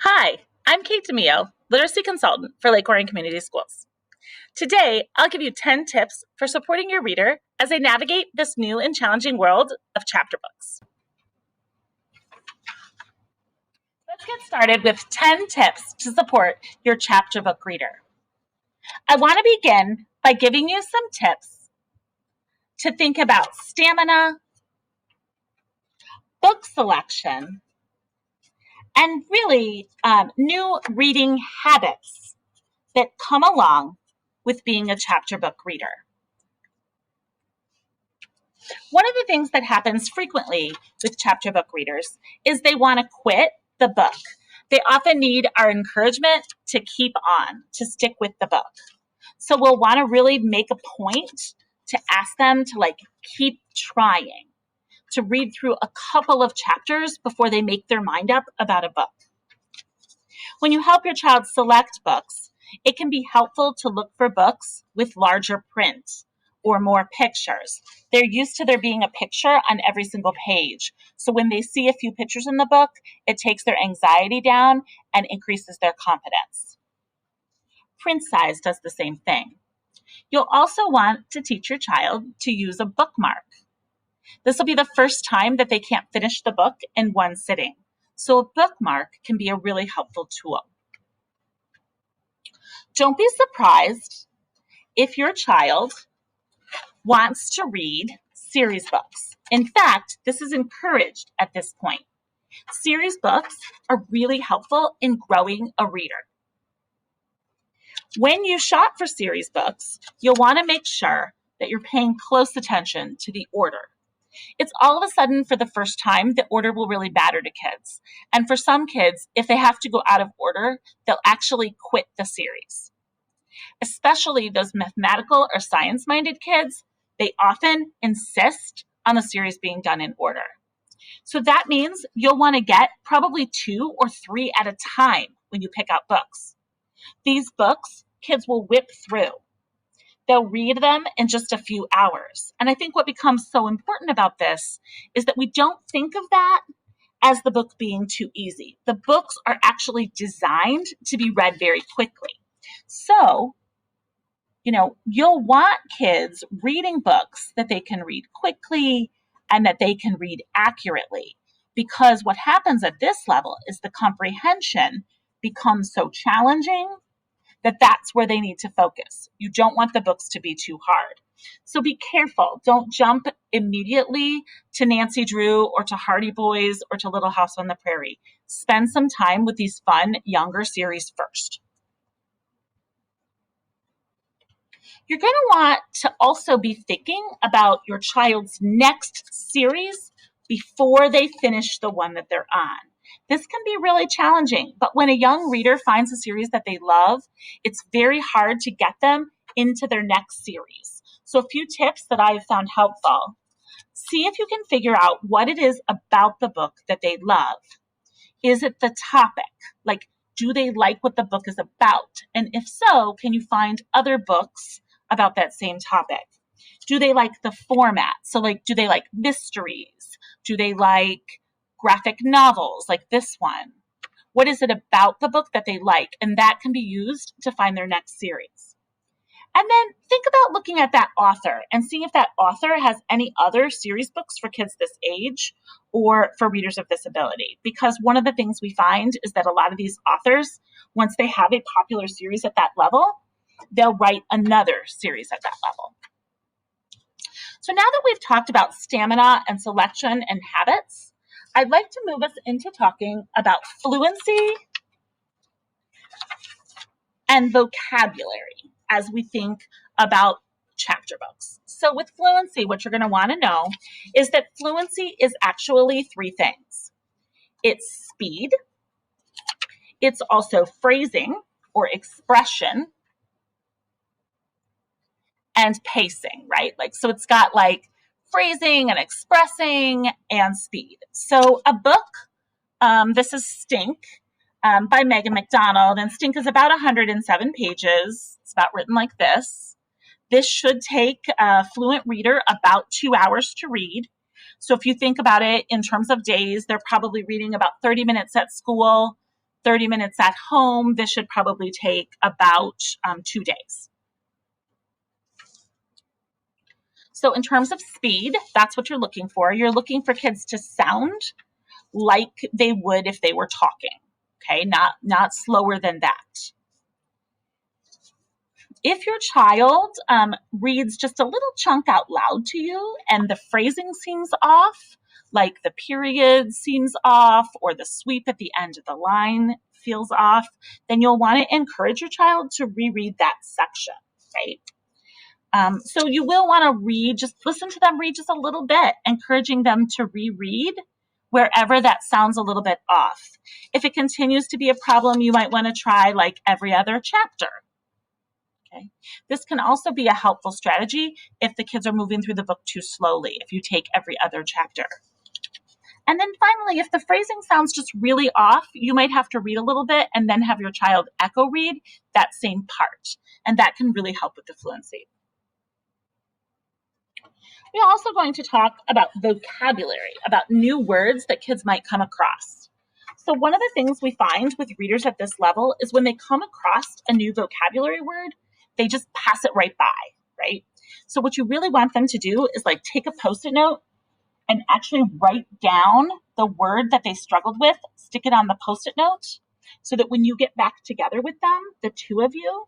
Hi, I'm Kate DeMio, Literacy Consultant for Lake Orion Community Schools. Today, I'll give you 10 tips for supporting your reader as they navigate this new and challenging world of chapter books. Let's get started with 10 tips to support your chapter book reader. I want to begin by giving you some tips to think about stamina, book selection, and really new reading habits that come along with being a chapter book reader. One of the things that happens frequently with chapter book readers is they want to quit the book. They often need our encouragement to keep on, to stick with the book. So we'll want to really make a point to ask them to keep trying, to read through a couple of chapters before they make their mind up about a book. When you help your child select books, it can be helpful to look for books with larger print or more pictures. They're used to there being a picture on every single page. So when they see a few pictures in the book, it takes their anxiety down and increases their confidence. Print size does the same thing. You'll also want to teach your child to use a bookmark. This will be the first time that they can't finish the book in one sitting. So a bookmark can be a really helpful tool. Don't be surprised if your child wants to read series books. In fact, this is encouraged at this point. Series books are really helpful in growing a reader. When you shop for series books, you'll want to make sure that you're paying close attention to the order. It's all of a sudden for the first time the order will really matter to kids. And for some kids, if they have to go out of order, they'll actually quit the series. Especially those mathematical or science-minded kids, they often insist on the series being done in order. So that means you'll want to get probably 2 or 3 at a time when you pick out books. These books, kids will whip through. They'll read them in just a few hours. And I think what becomes so important about this is that we don't think of that as the book being too easy. The books are actually designed to be read very quickly. So, you'll want kids reading books that they can read quickly and that they can read accurately. Because what happens at this level is the comprehension becomes so challenging that that's where they need to focus. You don't want the books to be too hard. So be careful. Don't jump immediately to Nancy Drew or to Hardy Boys or to Little House on the Prairie. Spend some time with these fun, younger series first. You're going to want to also be thinking about your child's next series before they finish the one that they're on. This can be really challenging, but when a young reader finds a series that they love, it's very hard to get them into their next series. So a few tips that I have found helpful. See if you can figure out what it is about the book that they love. Is it the topic? Do they like what the book is about? And if so, can you find other books about that same topic? Do they like the format? So do they like mysteries? Do they like graphic novels like this one? What is it about the book that they like? And that can be used to find their next series. And then think about looking at that author and seeing if that author has any other series books for kids this age or for readers of this ability. Because one of the things we find is that a lot of these authors, once they have a popular series at that level, they'll write another series at that level. So now that we've talked about stamina and selection and habits, I'd like to move us into talking about fluency and vocabulary as we think about chapter books. So with fluency, what you're going to want to know is that fluency is actually 3 things. It's speed, it's also phrasing or expression, and pacing, right? So it's got phrasing and expressing and speed. So a book, this is Stink by Megan McDonald, and Stink is about 107 pages. It's about written like this. This should take a fluent reader about 2 hours to read. So if you think about it in terms of days, they're probably reading about 30 minutes at school, 30 minutes at home, this should probably take about 2 days. So in terms of speed, that's what you're looking for. You're looking for kids to sound like they would if they were talking, okay? Not slower than that. If your child reads just a little chunk out loud to you and the phrasing seems off, like the period seems off or the sweep at the end of the line feels off, then you'll want to encourage your child to reread that section, right? So you will want to just listen to them read just a little bit, encouraging them to reread wherever that sounds a little bit off. If it continues to be a problem, you might want to try like every other chapter. Okay. This can also be a helpful strategy if the kids are moving through the book too slowly, if you take every other chapter. And then finally, if the phrasing sounds just really off, you might have to read a little bit and then have your child echo read that same part. And that can really help with the fluency. We're also going to talk about vocabulary, about new words that kids might come across. So one of the things we find with readers at this level is when they come across a new vocabulary word, they just pass it right by, right? So what you really want them to do is like take a Post-it note and actually write down the word that they struggled with, stick it on the Post-it note, so that when you get back together with them, the two of you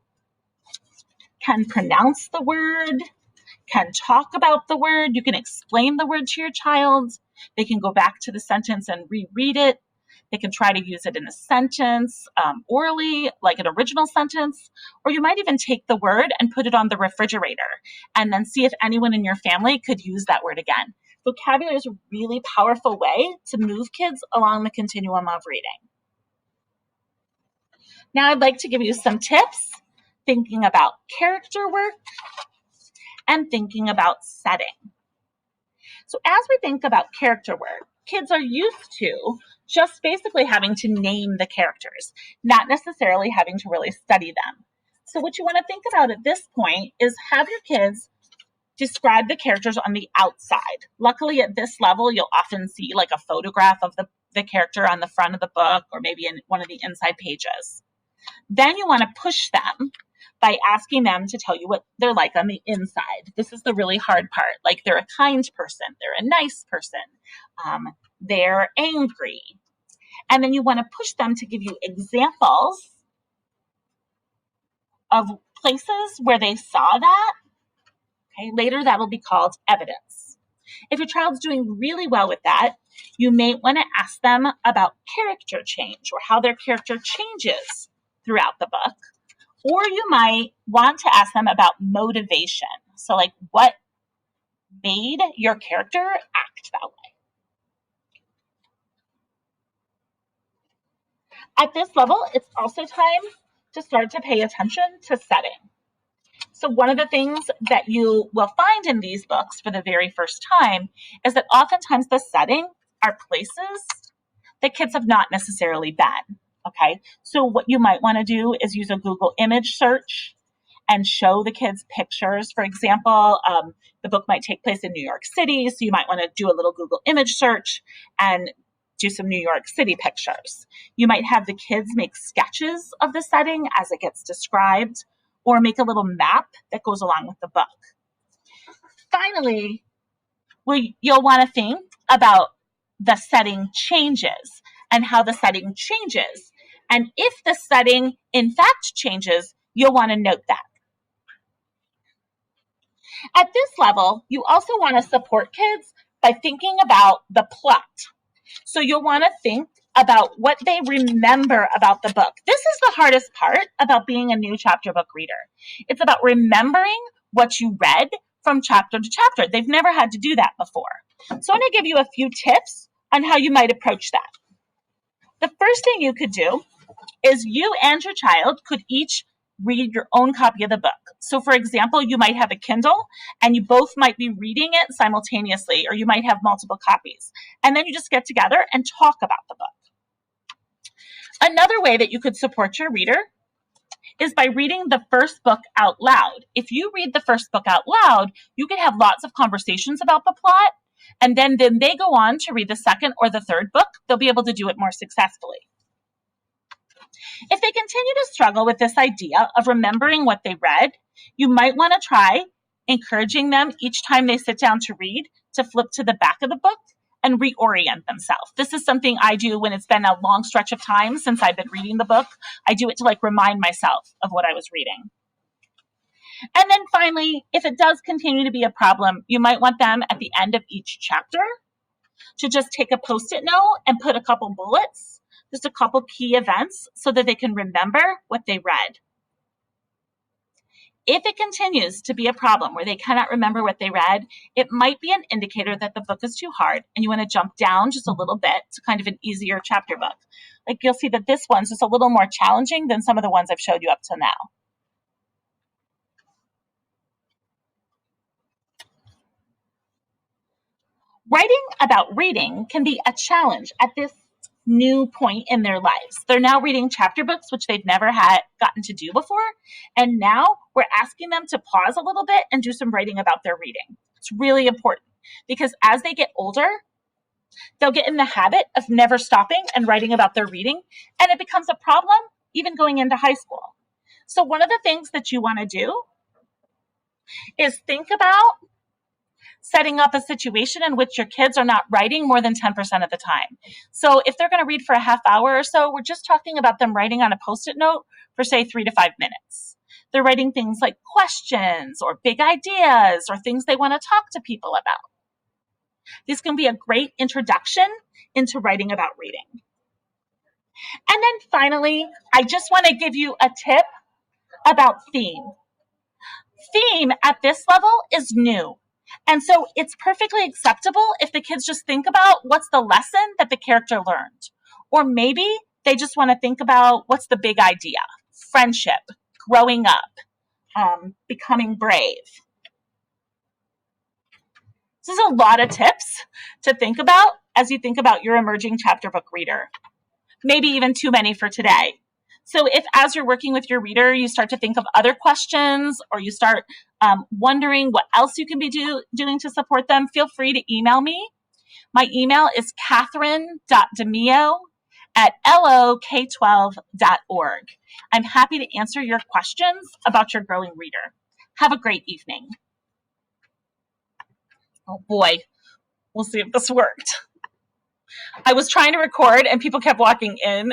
can pronounce the word, can talk about the word, you can explain the word to your child, they can go back to the sentence and reread it, they can try to use it in a sentence orally, like an original sentence, or you might even take the word and put it on the refrigerator and then see if anyone in your family could use that word again. Vocabulary is a really powerful way to move kids along the continuum of reading. Now I'd like to give you some tips thinking about character work and thinking about setting. So as we think about character work, kids are used to just basically having to name the characters, not necessarily having to really study them. So what you want to think about at this point is have your kids describe the characters on the outside. Luckily at this level, you'll often see like a photograph of the character on the front of the book or maybe in one of the inside pages. Then you want to push them by asking them to tell you what they're like on the inside. This is the really hard part. Like they're a kind person, they're a nice person, they're angry. And then you want to push them to give you examples of places where they saw that. Okay, later that'll be called evidence. If your child's doing really well with that, you may want to ask them about character change or how their character changes throughout the book. Or you might want to ask them about motivation. So like what made your character act that way? At this level, it's also time to start to pay attention to setting. So one of the things that you will find in these books for the very first time is that oftentimes the setting are places that kids have not necessarily been. Okay, so what you might want to do is use a Google image search and show the kids pictures. For example, the book might take place in New York City, so you might want to do a little Google image search and do some New York City pictures. You might have the kids make sketches of the setting as it gets described, or make a little map that goes along with the book. Finally, you'll want to think about the setting changes and how the setting changes. And if the setting in fact changes, you'll want to note that. At this level, you also want to support kids by thinking about the plot. So you'll want to think about what they remember about the book. This is the hardest part about being a new chapter book reader. It's about remembering what you read from chapter to chapter. They've never had to do that before. So I'm going to give you a few tips on how you might approach that. The first thing you could do is you and your child could each read your own copy of the book. So for example, you might have a Kindle and you both might be reading it simultaneously, or you might have multiple copies. And then you just get together and talk about the book. Another way that you could support your reader is by reading the first book out loud. If you read the first book out loud, you can have lots of conversations about the plot, and then they go on to read the second or the third book. They'll be able to do it more successfully. If they continue to struggle with this idea of remembering what they read, you might want to try encouraging them each time they sit down to read to flip to the back of the book and reorient themselves. This is something I do when it's been a long stretch of time since I've been reading the book. I do it to like remind myself of what I was reading. And then finally, if it does continue to be a problem, you might want them at the end of each chapter to just take a Post-it note and put a couple bullets, just a couple key events so that they can remember what they read. If it continues to be a problem where they cannot remember what they read, it might be an indicator that the book is too hard and you want to jump down just a little bit to kind of an easier chapter book. Like you'll see that this one's just a little more challenging than some of the ones I've showed you up to now. Writing about reading can be a challenge at this new point in their lives. They're now reading chapter books, which they've never had gotten to do before. And now we're asking them to pause a little bit and do some writing about their reading. It's really important because as they get older, they'll get in the habit of never stopping and writing about their reading. And it becomes a problem even going into high school. So one of the things that you want to do is think about setting up a situation in which your kids are not writing more than 10% of the time. So if they're going to read for a half hour or so, we're just talking about them writing on a Post-it note for say 3 to 5 minutes. They're writing things like questions or big ideas or things they want to talk to people about. This can be a great introduction into writing about reading. And then finally, I just want to give you a tip about theme. Theme at this level is new. And so it's perfectly acceptable if the kids just think about what's the lesson that the character learned. Or maybe they just want to think about what's the big idea, friendship, growing up, becoming brave. This is a lot of tips to think about as you think about your emerging chapter book reader. Maybe even too many for today. So if as you're working with your reader, you start to think of other questions or you start wondering what else you can be doing to support them, feel free to email me. My email is catherine.demio@lok12.org. I'm happy to answer your questions about your growing reader. Have a great evening. Oh boy, we'll see if this worked. I was trying to record and people kept walking in